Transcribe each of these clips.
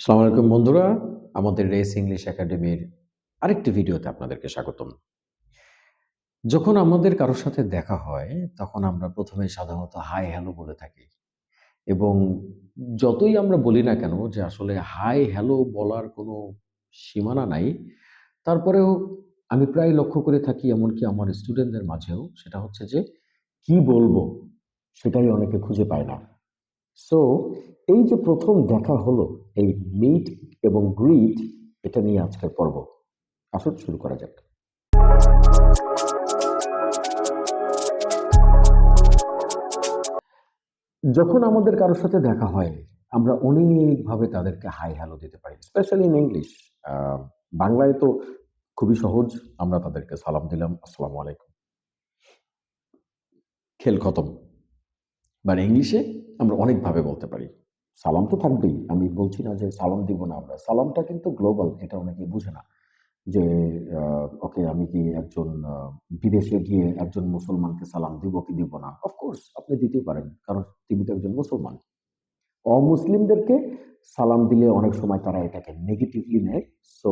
আসসালামু আলাইকুম বন্ধুরা। আমাদের রেস ইংলিশ একাডেমির আরেকটি ভিডিওতে আপনাদেরকে স্বাগতম। যখন আমাদের কারো সাথে দেখা হয়, তখন আমরা ১ম এই সাধারণত হাই হ্যালো বলে থাকি এবং যতই আমরা বলি না কেন যে আসলে হাই হ্যালো বলার কোনো সীমানা নাই, তারপরেও আমি প্রায় লক্ষ্য করে থাকি এমনকি আমার স্টুডেন্টদের মাঝেও সেটা হচ্ছে যে কি বলবো? সেটাই অনেকে খুঁজে পায় না। সো এই যে ১ম দেখা হলো, এই মিট এবং গ্রিট এটা নিয়ে আজকের পর্ব। আসুন শুরু করা যাক। যখন আমাদের কারো সাথে দেখা হয়, আমরা অনেকভাবে তাদেরকে হাই হ্যালো দিতে পারি। Specially in English. আ বাংলায় তো খুবই সহজ। আমরা তাদেরকে সালাম দিলাম, আসসালামু আলাইকুম। খেল খতম। মানে ইংলিশে আমরা অনেকভাবে বলতে পারি। সালাম তো থাকবেই। আমি বলছি না যে সালাম দিব না আমরা। সালামটা কিন্তু গ্লোবাল, এটা অনেকেই বুঝে না। যে আ ওকে আমি কি একজন বিদেশে গিয়ে একজন মুসলমানকে সালাম দিব কি দিব না? অফ কোর্স আপনি দিতেই পারেন। কারণ তিনি তো একজন মুসলমান। অমুসলিমদেরকে সালাম দিলে অনেক সময় তারা এটাকে নেগেটিভলি নেয়। সো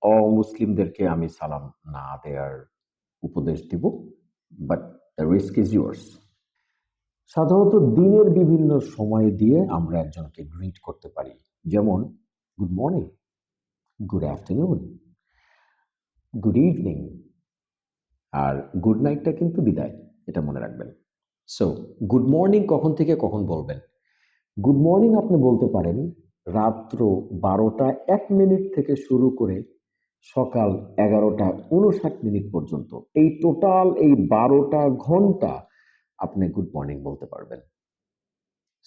অমুসলিমদেরকে আমি সালাম না দেয়ার উপদেশ দিব। But the risk is yours. সাধারণত দিনের বিভিন্ন সময় দিয়ে আমরা একজনকে গ্রিট করতে পারি। যেমন good morning, good afternoon, good evening. আর গুড নাইটটা কিন্তু বিদায়। এটা মনে রাখবেন। সো গুড মর্নিং কখন থেকে কখন বলবেন? গুড মর্নিং আপনি বলতে পারেন রাত্র ১২টা ১ মিনিট থেকে শুরু করে সকাল ১১টা ৫৯ মিনিট পর্যন্ত। এই টোটাল এই ১২টা ঘন্টা আপনি গুড মর্নিং বলতে পারবেন।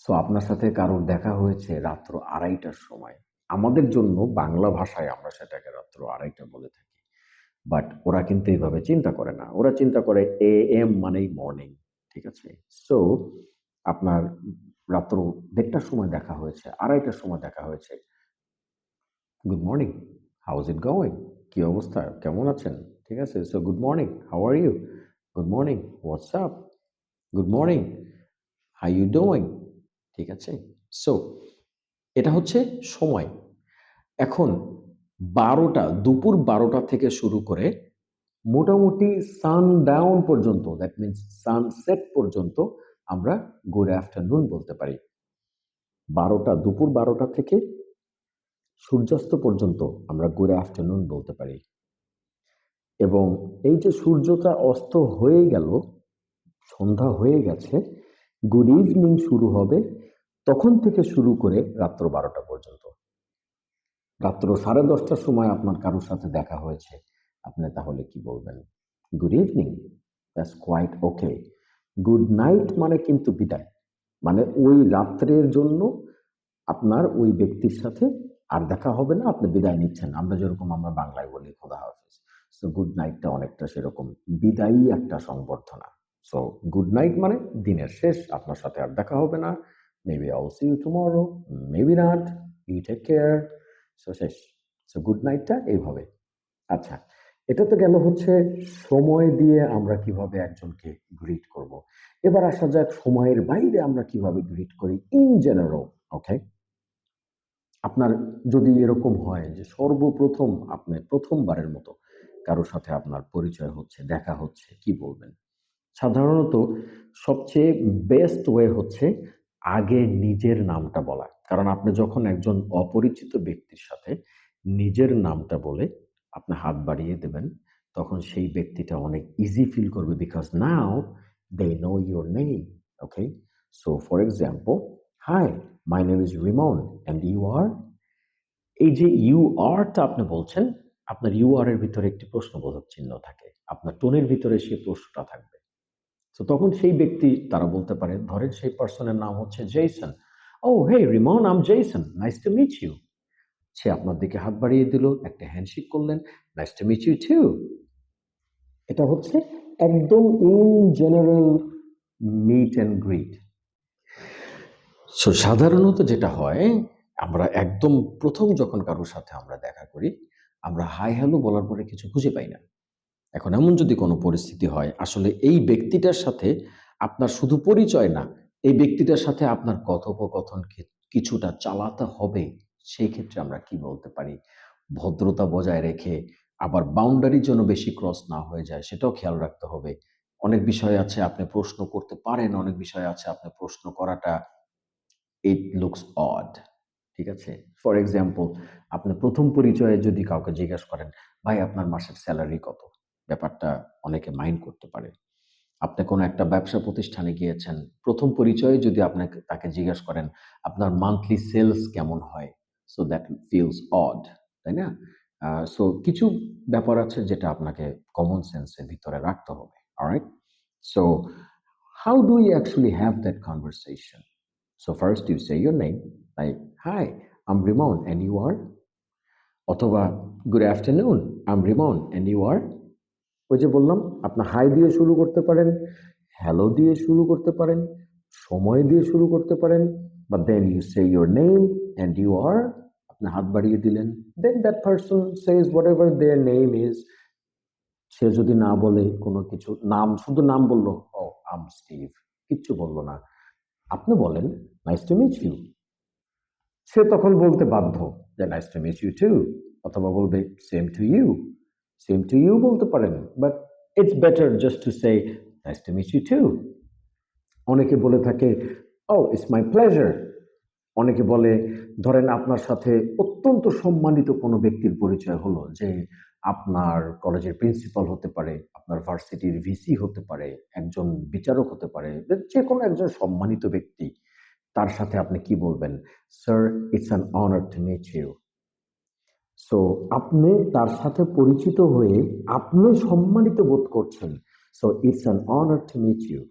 সো আপনার সাথে কারোর দেখা হয়েছে রাত্র ২:৩০টার সময়। আমাদের জন্য বাংলা ভাষায় আমরা সেটাকে রাত্র ২:৩০ বলে থাকি। বাট ওরা কিন্তু এভাবে চিন্তা করে না। ওরা চিন্তা করে AM মানেই মর্নিং। ঠিক আছে? সো আপনার রাত্র ১:৩০টার সময় দেখা হয়েছে, ২:৩০টার সময় দেখা হয়েছে। Good morning, how is it going? কি অবস্থা? কেমন আছেন? ঠিক আছে? So good morning, how are you? Good morning, what's up? Good morning, how you doing? ঠিক আছে? সো এটা হচ্ছে সময়। এখন ১২টা দুপুর ১২টা থেকে শুরু করে মোটামুটি সানডাউন পর্যন্ত, দ্যাট মিনস সানসেট পর্যন্ত আমরা গুড আফটারনুন বলতে পারি। দুপুর ১২টা থেকে সূর্যাস্ত পর্যন্ত আমরা গুড আফটারনুন বলতে পারি। এবং এই যে সূর্যটা অস্ত হয়ে গেল, সন্ধ্যা হয়ে গেছে, গুড ইভনিং শুরু হবে তখন থেকে শুরু করে রাত্র ১২টা পর্যন্ত। রাত্র ১০:৩০টার সময় আপনার কারো সাথে দেখা হয়েছে। আপনি তাহলে কি বলবেন? Good evening, that's quite okay. Good night মানে কিন্তু বিদায়। মানে ওই রাত্রের জন্য আপনার ওই ব্যক্তির সাথে আর দেখা হবে না, আপনি বিদায় নিচ্ছেন। আমরা বাংলায় বলি খোদা হাফেজ। সো গুড নাইটটা অনেকটা সেরকম বিদায়ী একটা সংবর্ধনা। সো গুড নাইট মানে দিনের শেষ, আপনার সাথে আর দেখা হবে না। Maybe I will see you tomorrow, maybe not. You take care. So শেষ। সো গুড নাইটটা এইভাবে। আচ্ছা, এটা তো গেল হচ্ছে সময় দিয়ে আমরা কিভাবে একজনকে গ্রিট করব। এবার আসা যাক সময়ের বাইরে আমরা কিভাবে গ্রিট করি ইন জেনারেল, ওকে? আপনার যদি এরকম হয় যে সর্বপ্রথম আপনি ১ম বারের মতো কারো সাথে আপনার পরিচয় হচ্ছে, দেখা হচ্ছে, কি বলবেন? সাধারণত সবচেয়ে বেস্ট ওয়ে হচ্ছে আগে নিজের নামটা বলা। কারণ আপনি যখন একজন অপরিচিত ব্যক্তির সাথে নিজের নামটা বলে আপনি হাত বাড়িয়ে দেবেন, তখন সেই ব্যক্তিটা অনেক ইজি ফিল করবে because now they know your name. Okay? So for example, "hi, my name is Rimon and you are?" এই যে ইউ আর টা আপনি বলছেন, আপনার ইউ আর এর ভিতরে একটি প্রশ্নবোধক চিহ্ন থাকে। আপনার টোনের ভিতরে সেই প্রশ্নটা থাকবে। তো তখন সেই ব্যক্তি তারা বলতে পারে, ধরেন সেই পারসনের নাম হচ্ছে জেইসন। "Oh, hey Rimon, I'm Jason. Nice to meet you." সে আপনার দিকে হাত বাড়িয়ে দিল, একটা হ্যান্ডশেক করলেন। "Nice to meet you too." এটা হচ্ছে একদম in general meet and greet. So সাধারণত যেটা হয়, আমরা একদম ১ম যখন কারো সাথে আমরা দেখা করি, আমরা হাই হ্যালো বলার পরে কিছু খুঁজে পাই না। এখন এমন যদি কোনো পরিস্থিতি হয়, আসলে এই ব্যক্তিটার সাথে আপনার শুধু পরিচয় না, এই ব্যক্তিটার সাথে আপনার কথোপকথন কিছুটা চালাতে হবে। সেই ক্ষেত্রে আমরা কি বলতে পারি? ভদ্রতা বজায় রেখে আবার বাউন্ডারি যেন বেশি ক্রস না হয়ে যায় সেটাও খেয়াল রাখতে হবে। অনেক বিষয় আছে আপনি প্রশ্ন করতে পারেন, অনেক বিষয় আছে আপনি প্রশ্ন করাটা it looks odd, ঠিক আছে? ফর এক্সাম্পল আপনি ১ম পরিচয়ে যদি কাউকে জিজ্ঞেস করেন, "ভাই আপনার মাসের সেলারি কত?" ব্যাপারটা অনেকে মাইন্ড করতে পারে। আপনি কোনো একটা ব্যবসা প্রতিষ্ঠানে গিয়েছেন, ১ম পরিচয়ে যদি তাকে জিজ্ঞেস করেন, "আপনার মান্থলি সেলস কেমন হয়?" সো দ্যাট ফিলস অড, তাই না? সো কিছু ব্যাপার আছে যেটা আপনাকে কমন সেন্স এর ভিতরে রাখতে হবে। Alright? So how do you actually have that conversation? So first you say your name, like, "Hi, I'm Rimon, and you are?" অথবা, "Good afternoon, I'm Rimon, and you are?" ওই যে বললাম, আপনি high দিয়ে শুরু করতে পারেন, হ্যালো দিয়ে শুরু করতে পারেন, সময় দিয়ে শুরু করতে পারেন, but then you say your name and you are, আপনি হাত বাড়িয়ে দিলেন। Then that person says whatever their name is. সে যদি না বলে কোনো কিছু, শুধু নাম বলল, "Oh, I'm Steve." কিচ্ছু বলল না। আপনি বলেন, "Nice to meet you." সে তখন বলতে বাধ্য যে, "Nice to meet you too." অথবা বলবে, "Same to you." Same to you বলতে পারেন। But it's better just to say, "Nice to meet you too." অনেকে বলে থাকে, "Oh, it's my pleasure." অনেকে বলে, ধরেন আপনার সাথে অত্যন্ত সম্মানিত কোনো ব্যক্তির পরিচয় হলো যে, আপনার কলেজের প্রিন্সিপাল হতে পারে, আপনার ভার্সিটির ভিসি হতে পারে, একজন বিচারক হতে পারে, যেকোনো একজন সম্মানিত ব্যক্তি। তার সাথে আপনি কি বলবেন? "Sir, it's an honor to meet you." সো আপনি তার সাথে পরিচিত হয়ে আপনি সম্মানিত বোধ করছেন। So it's an honour to meet you.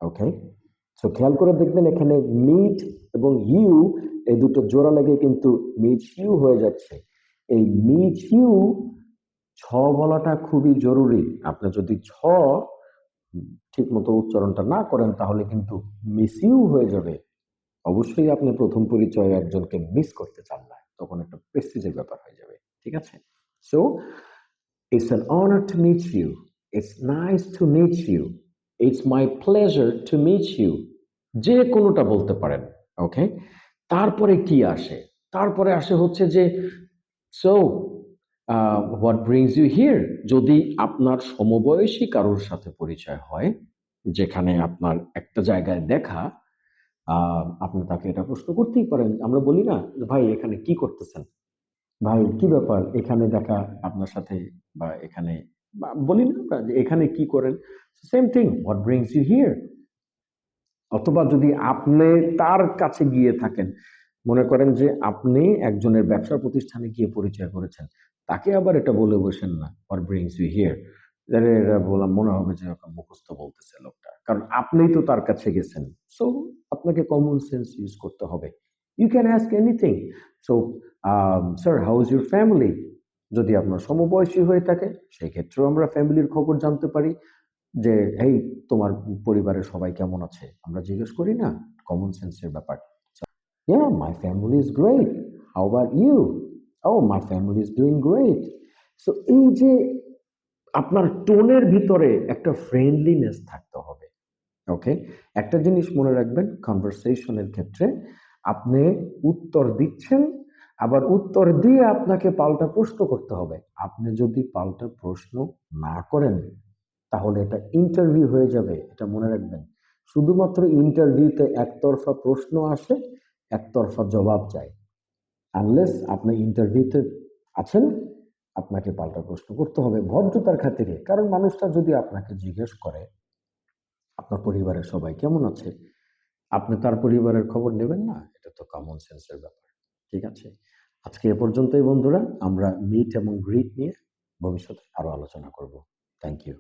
Okay? So খেয়াল করে দেখবেন এখানে মিট এবং ইউ এই দুটো জোড়া লেগে কিন্তু মিট ইউ হয়ে যাচ্ছে। এই মিট ইউ ছ বলাটা খুবই জরুরি। আপনি যদি ঠিকমতো উচ্চারণটা না করেন তাহলে কিন্তু মিস ইউ হয়ে যাবে। অবশ্যই আপনি ১ম পরিচয়ে একজনকে মিস করতে চান না। তখন একটা প্রেস্টিজের ব্যাপার হয়ে যাবে। ঠিক আছে? So it's an honor to meet you. It's nice to meet you. It's my pleasure to meet you. যে কোনোটা বলতে পারেন। ওকে? তারপরে কি আসে? তারপরে আসে হচ্ছে যে so what brings you here? যদি আপনার সমবয়সী কারোর সাথে পরিচয় হয়, যেখানে আপনার একটা জায়গায় দেখা, আ আপনি তাকে এটা প্রশ্ন করতেই পারেন। আমরা বলি না যে, "ভাই এখানে কি করতেছেন?" "ভাই কি ব্যাপার? এখানে দেখা আপনার সাথে বা এখানে" বলি না আমরা যে, "এখানে কি করেন?" Same thing, "What brings you here?" অথবা যদি আপনি তার কাছে গিয়ে থাকেন, মনে করেন যে আপনি একজনের ব্যবসা প্রতিষ্ঠানে গিয়ে পরিচয় করেছেন। তাকে আবার এটা বলে বসেন না, "What brings you here?" আরে এটা বললাম মনে হবে যে মুখস্থ বলতেছে লোকটা। কারণ আপনিই তো তার কাছে গেছেন। সো আপনাকে কমন সেন্স ইউজ করতে হবে। You can ask anything. So, "Sir, how is your family?" যদি আপনার সমবয়সী হয়ে থাকে, সেক্ষেত্রেও আমরা ফ্যামিলির খবর জানতে পারি। যে, "এই তোমার পরিবারের সবাই কেমন আছে?" আমরা জিজ্ঞেস করি না? কমন সেন্স এর ব্যাপার। "Yeah, my family is great. How about you?" "Oh, my family is doing great." So এই যে আপনার টোনের ভিতরে একটা ফ্রেন্ডলিনেস থাকতে হবে। ওকে? একটা জিনিস মনে রাখবেন কনভারসেশন এর ক্ষেত্রে আপনি উত্তর দিচ্ছেন, আবার উত্তর দিয়ে আপনাকে পাল্টা প্রশ্ন করতে হবে। আপনি যদি পাল্টা প্রশ্ন না করেন তাহলে এটা ইন্টারভিউ হয়ে যাবে। এটা মনে রাখবেন। শুধুমাত্র ইন্টারভিউতে একতরফা প্রশ্ন আসে, একতরফা জবাব যায়। আনলেস আপনি ইন্টারভিউতে আছেন, আপনাকে পাল্টা প্রশ্ন করতে হবে ভদ্রতার খাতিরে। কারণ মানুষটা যদি আপনাকে জিজ্ঞেস করে, আপনার পরিবারের সবাই কেমন আছে? আপনি তার পরিবারের খবর নেবেন না? এটা তো কমন সেন্স এর ব্যাপার। ঠিক আছে? আজকে এ পর্যন্তই বন্ধুরা। আমরা মিট এবং গ্রিট নিয়ে ভবিষ্যতে আরো আলোচনা করব। Thank you.